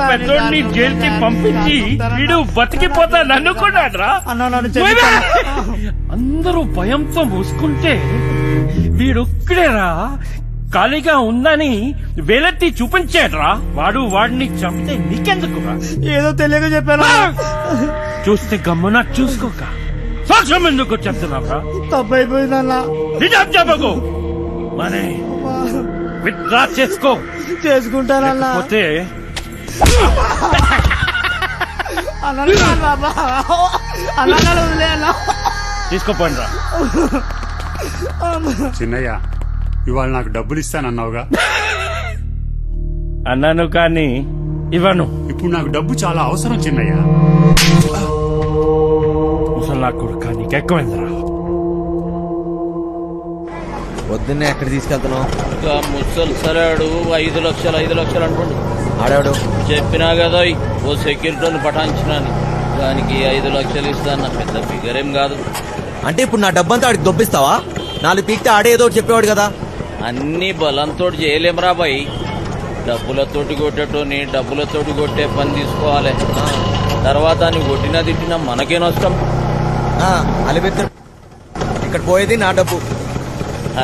పెద్దోడిని జైలుకి పంపించి వీడు బతికిపోతా నన్నుకున్నాడ్రా. అందరూ భయంతో మూసుకుంటే వీడొక్కడేరా ఖాళీగా ఉందని వేలెత్తి చూపించాడ్రా. వాడిని చంపితే నీకెందుకురా? ఏదో తెలియక చెప్పాను. చూస్తే గమ్మున చూసుకోక సాక్ష్యం ఎందుకు చెప్తున్నావురా? తప్పైపోయిందన్నా. నిజం చెప్పకు. మనే విత్డ్రా చేసుకో. చేసుకుంటానన్నా. పోతే తీసుకోపోండి రా. చిన్నయ్య, ఇవాళ నాకు డబ్బులు ఇస్తానన్నావుగా? అన్నాను కానీ ఇవ్వను. ఇప్పుడు నాకు డబ్బు చాలా అవసరం చిన్నయ్య. ముసలా కొడుక నీకెక్కువైందిరా. పొద్దున్నే ఎక్కడ తీసుకెళ్తున్నావు? ముసలు సరాడు 5 లక్షలు అంటుండు. ఆడాడు చెప్పినా కదా ఓ సెక్యూరిటీని పటాయించినాను. దానికి 5 లక్షలు ఇస్తాను. పెద్ద ఫిగర్ ఏం కాదు. అంటే ఇప్పుడు నా డబ్బంతా ఆడికి దొబ్బిస్తావా? 4 పీక్తే ఆడేదో చెప్పేవాడు కదా. అన్ని బలంతో చేయలేమరా బాయ్. డబ్బులతోటి కొట్టేటోని డబ్బులతోటి కొట్టే పని తీసుకోవాలి. తర్వాత నీ కొట్టినా తిట్టినా మనకే నష్టం. అలిపెత్త ఇక్కడ పోయేది నా డబ్బు.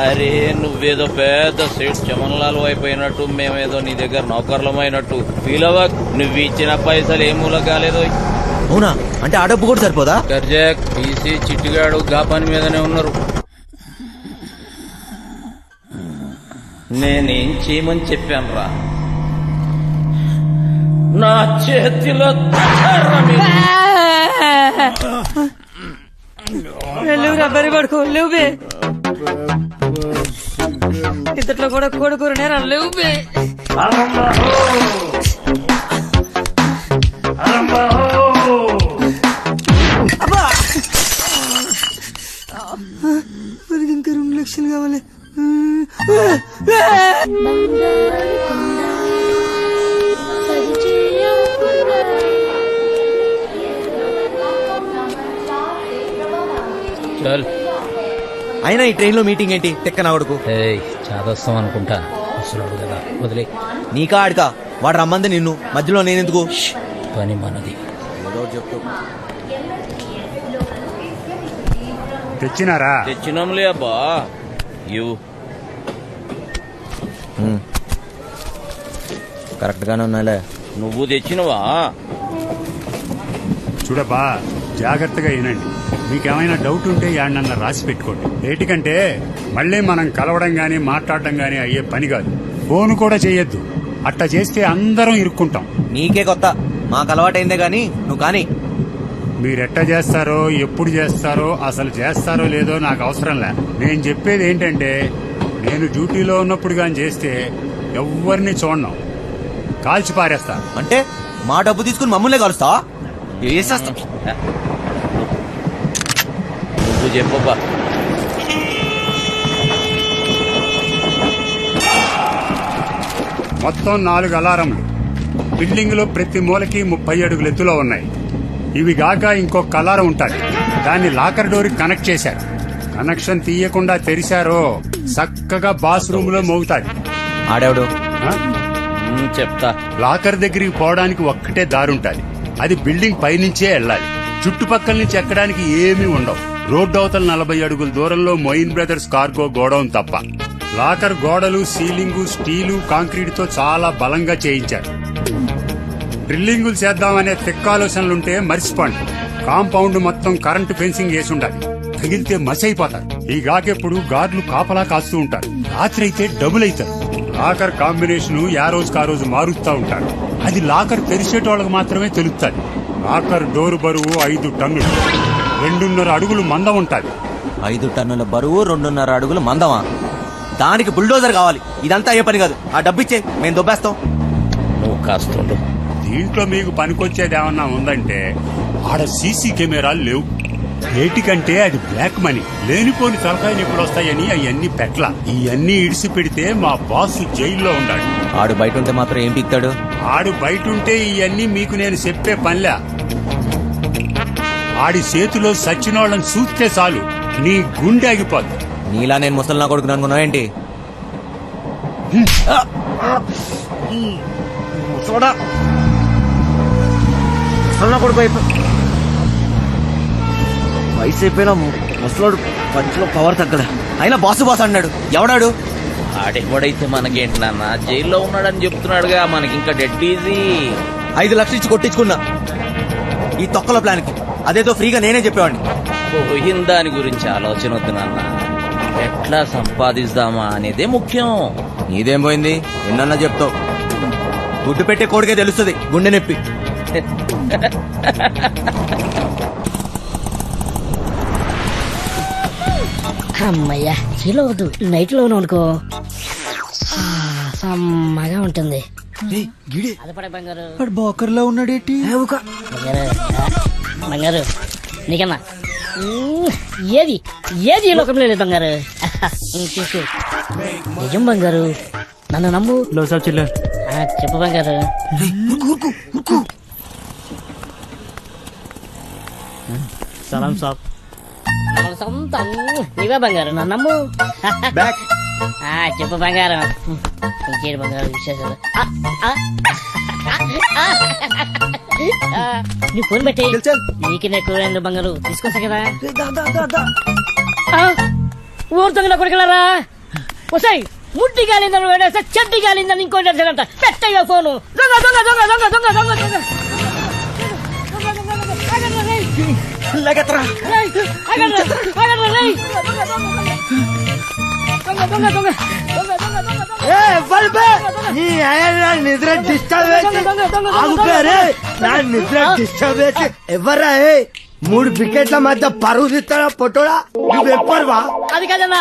అరే నువ్వేదో పెద్ద సేట్ చమన్లాల్ అయిపోయినట్టు మేమేదో నీ దగ్గర నౌకర్లమైనట్టు ఫీలవ. నువ్వు ఇచ్చిన పైసలు ఏ మూల కాలేదో. అవునా? అంటే ఆ డబ్బు కూడా సరిపోదా? గర్జాక్ టీసీ చిట్టిగాడు గా పని మీదనే ఉన్నారు. నేనేం చేయమని చెప్పాను రా? నా చేతిలో రబ్బరి కొడుకు లేవు. ఇంతట్లో కూడా కొడుకునే లేవు. మనకి ఇంకా 2 లక్షలు కావాలి. అయినా ఈ ట్రైన్ లో మీటింగ్ ఏంటి? తెక్కన కొడుకు చాదస్తాం అనుకుంటా. వస్తున్నాడు కదా వదిలే. నీకా ఆడికా? వాడు రమ్మంది నిన్ను, మధ్యలో నేనెందుకు? పని మనది. చెప్తూ తెచ్చినారా? తెచ్చినాంలే అబ్బా. కరెక్ట్ గానే ఉన్నాలే. నువ్వు తెచ్చినవా? చూడబ్బా, జాగ్రత్తగా వినండి. మీకేమైనా డౌట్ ఉంటే యాడనన్నా రాసి పెట్టుకోండి. ఏటికంటే మళ్ళీ మనం కలవడం గానీ మాట్లాడడం గానీ అయ్యే పని కాదు. ఫోన్ కూడా చెయ్యొద్దు. అట్టా చేస్తే అందరం ఇరుక్కుంటాం. నీకే కొత్త, మాకు అలవాటైందే గాని నువ్వు కానీ. మీరెట్టా చేస్తారో, ఎప్పుడు చేస్తారో, అసలు చేస్తారో లేదో నాకు అవసరంలే. నేను చెప్పేది ఏంటంటే, నేను డ్యూటీలో ఉన్నప్పుడు గాని చేస్తే ఎవ్వరిని చూడను, కాల్చి పారేస్తా. అంటే మా డబ్బు తీసుకుని మమ్మల్ని కలుస్తావా? వేసేస్తా. నువ్వు చెప్పబ్బా. మొత్తం 4 అలారంలు బిల్డింగ్ లో ప్రతి మూలకి 30 అడుగుల ఎత్తులో ఉన్నాయి. ఇవి గాక ఇంకొక అలారం ఉంటుంది. దాన్ని లాకర్ డోర్ కనెక్ట్ చేశారు. కనెక్షన్ తీయకుండా తెరిచారో చక్కగా బాస్ రూమ్ లో మోగుతాది. ఆడేవాడు చెప్తా. లాకర్ దగ్గరికి పోవడానికి ఒక్కటే దారుంటాది. అది బిల్డింగ్ పైనుంచే వెళ్ళాలి. చుట్టుపక్కల నుంచి ఎక్కడానికి ఏమీ ఉండవు. రోడ్డు అవతల 40 అడుగుల దూరంలో మొయిన్ బ్రదర్స్ కార్గో గోడౌన్ తప్ప. లాకర్ గోడలు, సీలింగు స్టీలు, కాంక్రీట్ తో చాలా బలంగా చేయించారు. డ్రిల్లింగులు చేద్దామనే తెక్కాలోచనలుంటే మర్చిపోండి. కాంపౌండ్ మొత్తం కరెంటు ఫెన్సింగ్ వేసి ఉండాలి. తగిలితే మసైపోతారు. ఈ గాకెప్పుడు గార్డులు కాపలా కాస్తూ ఉంటారు. రాత్రి అయితే డబుల్ అవుతారు. లాకర్ కాంబినేషన్ ఆ రోజుకి ఆ రోజు మారుస్తూ ఉంటారు. అది లాకర్ తెరిచేటోళ్ళకి మాత్రమే తెలుస్తుంది. లాకర్ డోరు బరువు 5 టన్నులు, 2.5 అడుగులు మందం ఉంటాది. 5 టన్నుల బరువు, 2.5 అడుగులు మందమా? దానికి బుల్డోజర్ కావాలి. ఇదంతా అయ్యే పని కాదు. ఆ డబ్బిచ్చే, మేము దొబ్బేస్తాం. నువ్వు కాస్తుండు. దీంట్లో మీకు పనికొచ్చేది ఏమన్నా ఉందంటే, ఆడ సీసీ కెమెరాలు లేవు. ఏటికంటే అది బ్లాక్ మనీ. లేనిపోని తలకాయలు ఎప్పుడు వస్తాయని అవన్నీ పెట్ల. ఇవన్నీ ఇడిసి పెడితే మా బాస్ జైల్లో ఉన్నాడు. ఆడు బయట ఉంటే మాత్రం ఏం పీక్తాడు? ఆడు బయటుంటే ఇవన్నీ మీకు నేను చెప్పే పనిలా. ఆడి చేతిలో సచ్చినోళ్ళని చూస్తే చాలు నీ గుండె ఆగిపోద్ది. నీలా నేను ముసలి కొడుకుని అనుకున్నావు ఏంటి? కొడుకు వయసు అయిపోయినా ముసలోడు పంచులో పవర్ తగ్గదా. అయినా బాసు బాస్ అన్నాడు. ఎవడాడు? ఆడెవడైతే మనకేంటి నాన్న, జైల్లో ఉన్నాడని చెప్తున్నాడుగా, మనకి ఇంకా డెడ్ ఈజీ. 5 లక్షలు ఇచ్చి కొట్టించుకున్నా ఈ తొక్కల ప్లాన్ కి. అదేదో ఫ్రీగా నేనే చెప్పేవాడిని. పోయిన దాని గురించి ఆలోచన వద్దు నాన్న, ఎట్లా సంపాదిస్తామా అనేదే ముఖ్యం. నీదేం పోయింది? ఎన్నన్నా చెప్తావు. గుడ్డు పెట్టే కోడికే తెలుస్తుంది గుండె నొప్పి. అమ్మయ్యా చీలో వద్దు, నైట్ లో అనుకో సమ్మగా ఉంటుంది. అదపడే బంగారు బోకర్లో ఉన్నాడేటి. బంగారు బంగారు నీకన్నా ఏది ఏది ఈ లోకంలో లేదు బంగారు. చూసు నిజం బంగారు, నన్ను నమ్ము. చెప్పు బంగారు. సలాం సాబ్. మన సొంతం నీవే బంగారు, నన్ను నమ్ము. చెప్పు బంగారం. ఇంకేడు బంగారు విశేషాలు. నీ ఫోన్ పెట్టి నీకు ఎక్కువ బంగారు తీసుకొస్తా కదా. ఊరుతుందా కొడుకులారా? వస్తాయి ముడ్డి గాలిందని వేడేస్తే చెడ్డి గాలిందని ఇంకోటి పెట్టయ్యా ఫోను. దొంగ దొంగ దొంగ దొంగ దొంగ దొంగ దొంగ నిద్ర డిస్టర్బ్ నిద్ర డిస్టర్బ్ చేసి ఎవరా? 3 వికెట్ల మధ్య పరుగు తీస్తారా పొట్టోడా? నువ్వు ఎప్పరువా? అది కదన్నా.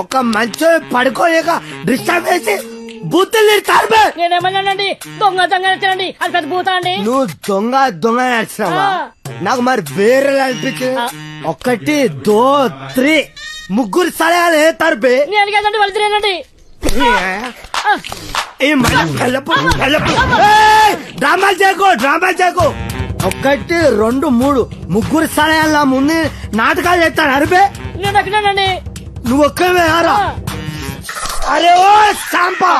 ఒక మంచి పడుకోలేక డిస్టర్బ్ చేసి బూతులు తిడతారు. నేనేమన్నానండి? దొంగ దొంగ నచ్చానండి, అది పెద్ద పూత అండి. నువ్వు దొంగ దొంగ నచ్చినావా? నాకు మరి వేరే అనిపించింది. 1 2 3 ముగ్గురు సలహాలు ఏ తరపే. నేను కదండి వాళ్ళు తినేనండి. డ్రామాలు చేయకు, డ్రామాలు చేయకు. 1 2 3 ముగ్గురు సలహాల ముందు నాటకాలు చేస్తాను అరిపే. నేను ఎక్కడానండి. నువ్వు ఒక్కవే ఆరా. అరే ఓ సాంపా,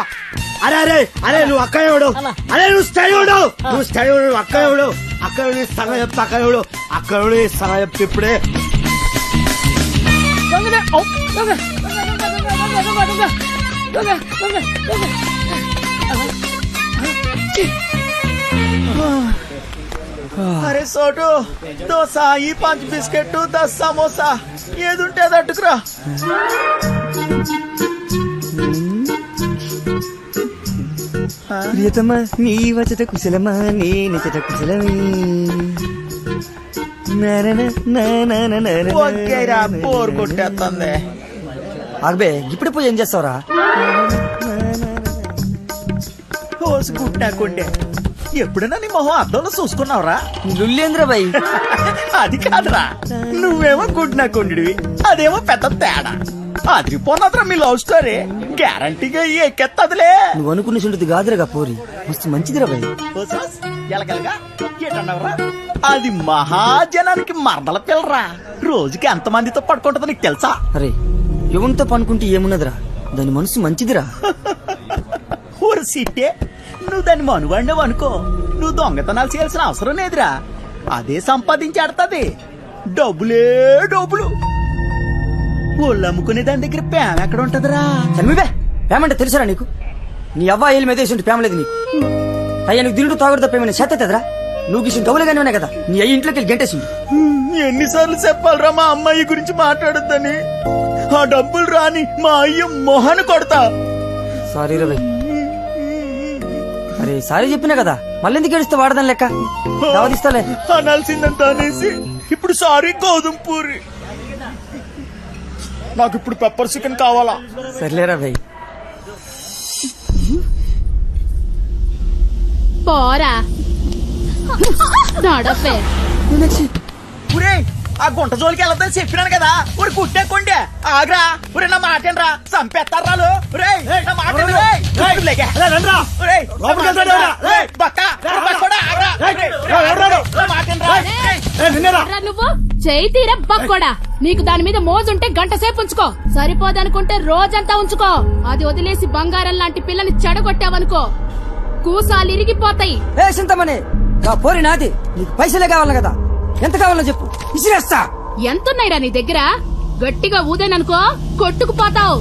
అరే అరే అరే నువ్వు అక్కడ ఎవడు? అరే నువ్వు స్టడీ ఉండు, నువ్వు స్టడీ ఉండు. అక్కడ ఎవడు? అక్కడ సగం చెప్తా. అక్కడ ఎవడు? అక్కడ సగం చెప్తే ఇప్పుడే. అరే సోటు, దోశ, ఈ 5 బిస్కెట్, 10 సమోసా, ఏది ఉంటే అది అట్టుకురా. ప్రియతమా నీ వచ్చట కుశలమా, నీ నిచ్చట కుశలమే. ఓకేరా, బోర్ కొట్టేస్తుంది. అబ్బే ఇప్పుడు పోయి ఏం చేస్తావురా? కోసి కుట్టాకుండే ఎప్పుడైనా నీ మొహం అద్దంలో చూసుకున్నావురా? లుల్లేంద్ర బాయ్. అది కాదురా, నువ్వేమో గుడ్నాకుండివి, అదేమో పెద్ద తేడా. అదిరిపోన్నదిరా మీ లవ్ స్టోరీ. గ్యారంటీగా ఎక్కెత్తదిలే. నువ్వు అనుకున్న చుంటుంది కాదురా పోరి, మస్తు మంచిదిరా బాయ్. ఎలకలుగా ఏంటన్నావురా? అది మహాజనానికి మరదల పిల్లరా. రోజుకి ఎంత మందితో పడుకుంటుందో నీకు తెలుసా? అరే ఎవరితో పనుకుంటే ఏమున్నదిరా, దాని మనసు మంచిదిరా. ఊరు సిట్టే, నువ్వు దాన్ని మనువాడినావు అనుకో, నువ్వు దొంగతనాలు చేయాల్సిన అవసరం లేదురా. అదే సంపాదించేడతాది. డబ్బులే డబ్బులు. ఒళ్ళు అమ్ముకునే దాని దగ్గర ప్రేమ ఎక్కడ ఉంటదిరా? చనివే పేమంటే తెలుసరా నీకు? నీ అవ్వ ఏళ్ళు మీద వేసి ప్రేమ లేదు నీకు. అయ్యా నీకు దిండు తాగుడు తప్పేమైనా చేతరా? నువ్వు గిసిన గౌలుగానే ఉన్నాయి కదా, నీ అయ్యి ఇంట్లోకి వెళ్ళి గంటేసిండు. ఎన్నిసార్లు చెప్పాలరా మా అమ్మాయి గురించి మాట్లాడొద్దని? ఆ డబ్బులు రాని మా అయ్య మొహాన్ని కొడతా. సారీ రా బాయ్. అరే సారీ చెప్పినా కదా, మళ్ళీ ఎందుకు ఏడుస్తే వాడదాని లెక్క. దావదిస్తాలే. అనాల్సిందంత అనేసి ఇప్పుడు సారీ గోధుమ పూరి. నాకు ఇప్పుడు పెప్పర్ చికెన్ కావాలా? సర్లేరా బాయ్. పోరా నడపే. ఒరేయ్, ఆ గుంట జోలికి వెళ్ళొద్దని చెప్పినాను కదా ఇప్పుడు కుట్టేకుండే ఆగ్రా ఒరే నా మాటేనరా చంపేస్తారా రేయ్ నా మాట విను, రేయ్. లేకే. రేయ్, లోపలికి వెళ్తాడు ఎవరా? రేయ్, బక్క, బక్కోడా, ఆగ్రా. రేయ్, నా మాట వినురా. రేయ్. రా నువ్వు చేయి తీర బక్కోడా నీకు దాని మీద మోజుంటే గంట సేపు ఉంచుకో సరిపోదనుకుంటే రోజంతా ఉంచుకో అది వదిలేసి బంగారం లాంటి పిల్లని చెడగొట్టావనుకో కూసాలు ఇరిగిపోతాయి. ఏ చింతమని పోరి నాది నీకు పైసలే కావాలి కదా ఎంత కావాలో చెప్పు ఇసిరేస్తా. ఎంతున్నాయిరా నీ దగ్గర గట్టిగా ఊదేననుకో కొట్టుకుపోతావు.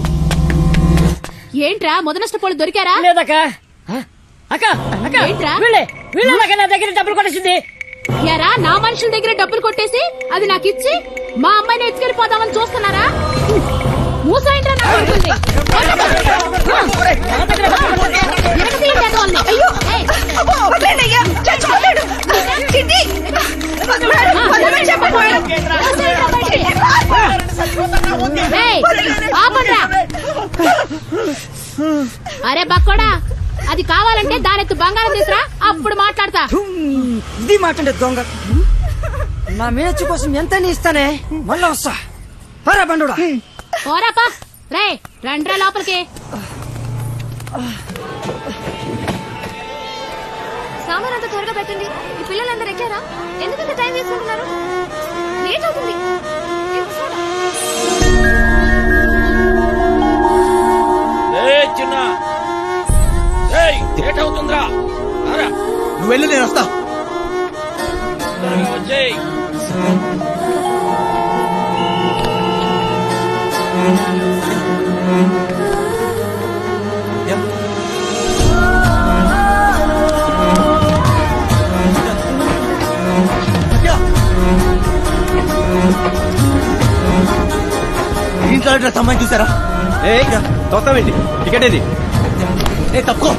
ఏంట్రా మొదనష్టపోళ్ళు దొరికారా? లేదక్క అక్క అక్క ఏంట్రా? వీళ్ళ నా దగ్గర డబ్బులు కొట్టేసింది. యారా నా మనుషుల దగ్గర డబ్బులు కొట్టేసి అది నాకు ఇచ్చి మా అమ్మాయిని ఎత్తుకెళ్ళిపోదామని చూస్తున్నారా? మూసాయింట్రా నా కొడుకుంది. అరే బక్కోడా అది కావాలంటే దానెత్తు బంగారం తీసురా అప్పుడు మాట్లాడతా. ఇది మాట్లాడే దొంగ నా మేచు కోసం ఎంత ఇస్తానే మళ్ళా వస్తా పరా బండుడా. పోరాపా రే రండ్రా లోపలికి. సామాన్ అంతా త్వరగా పెట్టండి. ఈ పిల్లలందరూ ఎక్కారా? ఎందుకంత టైం తీసుకుంటున్నారు? లేట్ అవుతుంది. చిన్న లేట్ అవుతుందిరా. నువ్వు వెళ్ళు నేను వస్తా. వచ్చేయ్. ఇంట్లో డ్రెస్ అమ్మాయిని చూసారా? తొక్కవేంటి టికెట్ ఏది? తప్పుకో